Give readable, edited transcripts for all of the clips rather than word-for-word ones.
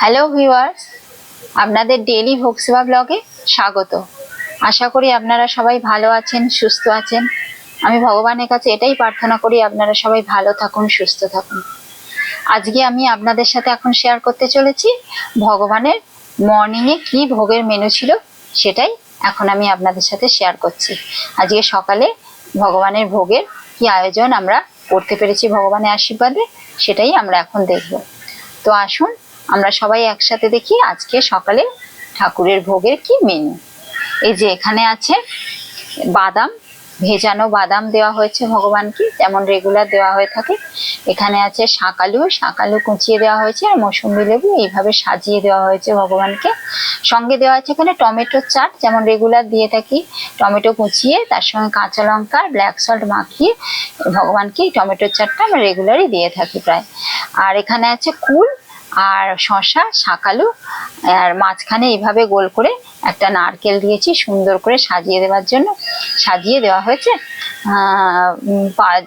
Hello viewers, আপনাদের daily ভোগ সেবা ব্লগে স্বাগত। আশা করি আপনারা সবাই ভালো আছেন, সুস্থ আছেন। আমি ভগবানের কাছে এটাই প্রার্থনা করি আপনারা সবাই ভালো থাকুন, সুস্থ থাকুন। আজকে আমি আপনাদের সাথে এখন শেয়ার করতে চলেছি ভগবানের মর্নিংয়ে কি ভোগের মেনু ছিল, সেটাই এখন আমি আপনাদের সাথে শেয়ার করছি। আজকে সকালে ভগবানের ভোগের কি আয়োজন আমরা করতে পেরেছি ভগবানের আশীর্বাদে, সেটাই আমরা এখন দেখব। তো আসুন আমরা সবাই একসাথে দেখি আজকে সকালে ঠাকুরের ভোগের কি মেনু। এই যে এখানে আছে বাদাম, ভেজানো বাদাম দেওয়া হয়েছে ভগবানকে, যেমন রেগুলার দেওয়া হয়ে থাকে। এখানে আছে শাকালু কুচিয়ে দেওয়া হয়েছে, আর মৌসুম্বি লেবু এইভাবে সাজিয়ে দেওয়া হয়েছে ভগবানকে। সঙ্গে দেওয়া আছে এখানে টমেটোর চাট, যেমন রেগুলার দিয়ে থাকি। টমেটো কুচিয়ে তার সঙ্গে কাঁচা লঙ্কা ব্ল্যাক সল্ট মাখিয়ে ভগবানকে টমেটোর চাটটা আমরা রেগুলারই দিয়ে থাকি প্রায়। আর এখানে আছে কুল আর শসা, শাকালু, আর মাঝখানে এইভাবে গোল করে একটা নারকেল দিয়েছি সুন্দর করে সাজিয়ে দেওয়ার জন্য। সাজিয়ে দেওয়া হয়েছে,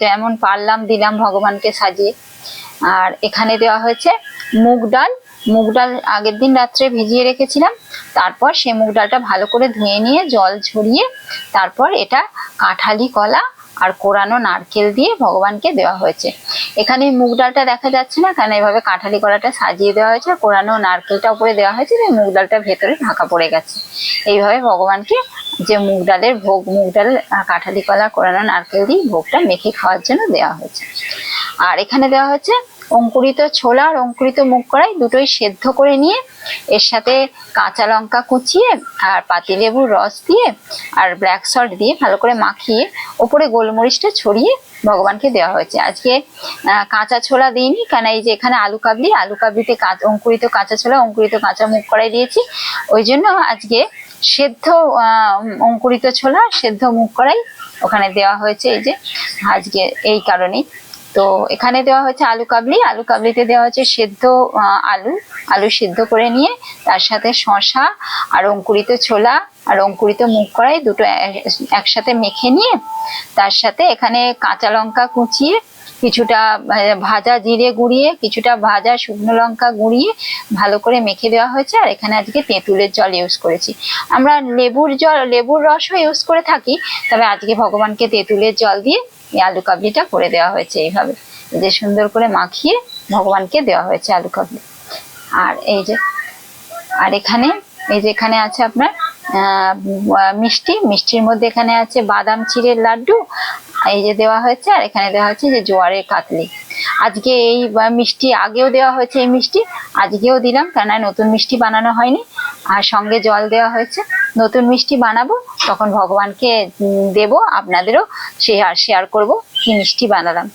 যেমন পারলাম দিলাম ভগবানকে সাজিয়ে। আর এখানে দেওয়া হয়েছে মুগ ডাল আগের দিন রাত্রে ভিজিয়ে রেখেছিলাম। তারপর সেই মুগ ডালটা ভালো করে ধুয়ে নিয়ে জল ঝরিয়ে তারপর এটা কাঁঠালি কলা আর কোরানো নারকেল দিয়ে ভগবানকে দেওয়া হয়েছে। এখানে মুগ ডালটা দেখা যাচ্ছে না, কারণ এইভাবে কাঁঠালি কলাটা সাজিয়ে দেওয়া হয়েছে, কোরানো নারকেলটা উপরে দেওয়া হয়েছে, মুগ ডালটা ভেতরে ঢাকা পড়ে গেছে। এইভাবে ভগবানকে যে মুগ ডালের ভোগ, মুগ ডাল কাঁঠালি কলা কোরানো নারকেল দিয়ে ভোগটা মেখে খাওয়ার জন্য দেওয়া হয়েছে। আর এখানে দেওয়া হচ্ছে অঙ্কুরিত ছোলা আর অঙ্কুরিত মুগ কড়াই, দুটোই সেদ্ধ করে নিয়ে এর সাথে কাঁচা লঙ্কা কুচিয়ে আর পাতিলেবুর রস দিয়ে আর ব্ল্যাক সল্ট দিয়ে ভালো করে মাখিয়ে ওপরে গোলমরিচটা ছড়িয়ে ভগবানকে দেওয়া হয়েছে। আজকে কাঁচা ছোলা দিইনি, কারণ এই যে এখানে আলু কাবলিতে অঙ্কুরিত কাঁচা ছোলা, অঙ্কুরিত কাঁচা মুগ কড়াই দিয়েছি, ওই জন্য আজকে সেদ্ধ অঙ্কুরিত ছোলা, সেদ্ধ মুগ কড়াই ওখানে দেওয়া হয়েছে। এই যে আজকে এই কারণেই তো এখানে দেওয়া হয়েছে আলু কাবলিতে দেওয়া হয়েছে সেদ্ধ আলু সিদ্ধ করে নিয়ে তার সাথে শসা আর অঙ্কুরিত ছোলা আর অঙ্কুরিত মুগ কড়াই দুটো একসাথে মেখে নিয়ে তার সাথে এখানে কাঁচা লঙ্কা কুচিয়ে, কিছুটা ভাজা জিরে গুঁড়িয়ে, কিছুটা ভাজা শুকনো লঙ্কা গুঁড়িয়ে ভালো করে মেখে দেওয়া হয়েছে। আর এখানে আজকে তেঁতুলের জল ইউজ করেছি। আমরা লেবুর রসও ইউজ করে থাকি, তবে আজকে ভগবানকে তেঁতুলের জল দিয়ে এই আলু কাবলিটা করে দেওয়া হয়েছে। এইভাবে যে সুন্দর করে মাখিয়ে ভগবানকে দেওয়া হয়েছে আলু কাবলি। আর এই যে এখানে আছে আপনার মিষ্টির মধ্যে এখানে আছে বাদাম চিড়ের লাড্ডু, এই যে দেওয়া হয়েছে। আর এখানে দেওয়া হচ্ছে যে জোয়ারের কাতলি। আজকে এই মিষ্টি আগেও দেওয়া হয়েছে, এই মিষ্টি আজকেও দিলাম, কেন নতুন মিষ্টি বানানো হয়নি। আর সঙ্গে জল দেওয়া হয়েছে। নতুন মিষ্টি বানাবো তখন ভগবানকে দেব, আপনাদেরও শেয়ার করব কি মিষ্টি বানালাম।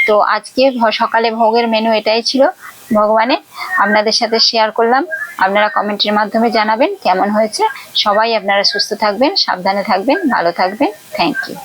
তো আজকে সকালে ভোগের মেনু এটাই ছিল ভগবানের, আপনাদের সাথে শেয়ার করলাম। আপনারা কমেন্টের মাধ্যমে জানাবেন কেমন হয়েছে। সবাই আপনারা সুস্থ থাকবেন, সাবধানে থাকবেন, ভালো থাকবেন। Thank you.